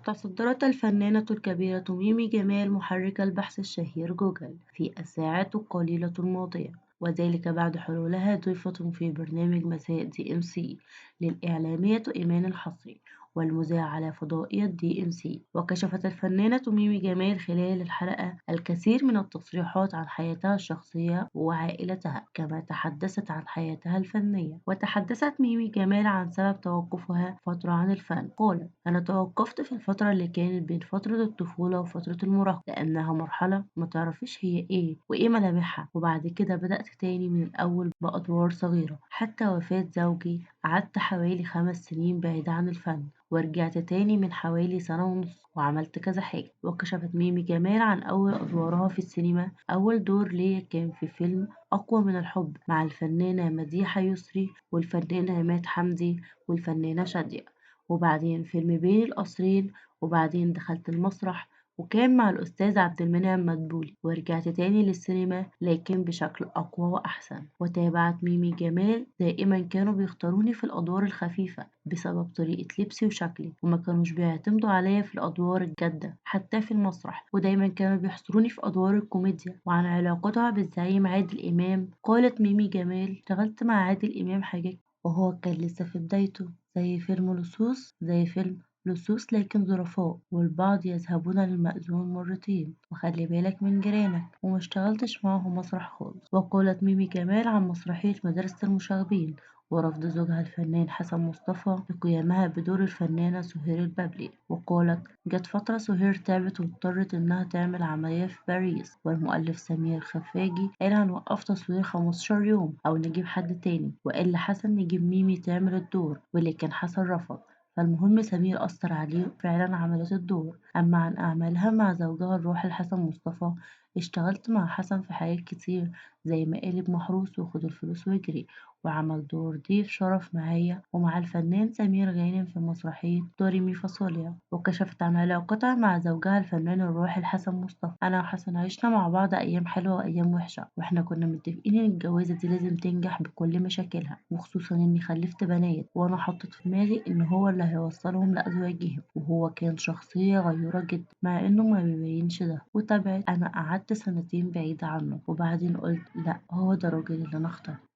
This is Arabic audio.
تصدرت الفنانة الكبيرة ميمي جمال محرك البحث الشهير جوجل في الساعات القليلة الماضية، وذلك بعد حلولها ضيفة في برنامج مساء دي ام سي للإعلامية إيمان الحصري والمذيع على فضائية دي ام سي. وكشفت الفنانة ميمي جمال خلال الحلقة الكثير من التصريحات عن حياتها الشخصية وعائلتها، كما تحدثت عن حياتها الفنية. وتحدثت ميمي جمال عن سبب توقفها فترة عن الفن. قالت: أنا توقفت في الفترة اللي كانت بين فترة الطفولة وفترة المراهقة، لأنها مرحلة ما تعرفيش هي إيه وإيه ملامحها، وبعد كده بدأت تاني من الأول بأدوار صغيرة. حتى وفاة زوجي قعدت حوالي 5 سنين بعيدة عن الفن، ورجعت تاني من حوالي سنة ونص وعملت كذا حاجة. وكشفت ميمي جمال عن أول أدوارها في السينما. أول دور ليا كان في فيلم أقوى من الحب مع الفنانة مديحة يسري والفنانة عماد حمدي والفنانة شادية، وبعدين فيلم بين القصرين، وبعدين دخلت المسرح وكان مع الأستاذ عبد المنعم مدبولي، ورجعت تاني للسينما لكن بشكل أقوى وأحسن. وتابعت ميمي جمال: دائما كانوا بيختاروني في الأدوار الخفيفة بسبب طريقة لبسي وشكلي، وما كانوش بيعتمدوا عليا في الأدوار الجادة حتى في المسرح، ودايما كانوا بيحصروني في أدوار الكوميديا. وعن علاقتها بالزعيم عادل إمام قالت ميمي جمال: اشتغلت مع عادل إمام حاجات وهو كان لسه في بدايته، زي فيلم لصوص لكن ظرفاء، والبعض يذهبون للمأذون مرتين، وخلي بالك من جيرانك، وما اشتغلتش معاهم مسرح خالص. وقالت ميمي جمال عن مسرحية مدرسة المشاغبين ورفض زوجها الفنان حسن مصطفى لقيامها بدور الفنانة سهير البابلي. وقالت: جت فترة سهير تعبت واضطرت إنها تعمل عملية في باريس، والمؤلف سمير خفاجي قال هنوقف تصوير 15 يوم أو نجيب حد تاني، وقال لحسن نجيب ميمي تعمل الدور، واللي كان حسن رفض. فالمهم سمير أثر عليه وفعلا عملت الدور. أما عن أعمالها مع زوجها الراحل حسن مصطفى، اشتغلت مع حسن في حاجات كتير زي مقالب محروس وخد الفلوس واجري، وعمل دور ضيف شرف معايا ومع الفنان سمير غانم في مسرحية دوريمي فاصوليا. وكشفت عن علاقتها مع زوجها الفنان الراحل حسن مصطفى: أنا وحسن عشنا مع بعض أيام حلوة وأيام وحشة، وإحنا كنا متفقين إن الجوازة دي لازم تنجح بكل مشاكلها، وخصوصا إني خلفت بنات وأنا حطيت في دماغي إن هو اللي هيوصلهم لأزواجهم. وهو كان شخصية غيورة جدا مع إنه ما بيبينش ده. وتابعت: أنا قعدت سنتين بعيدة عنه وبعدين قلت لأ، هو ده الراجل اللي أنا اخترته.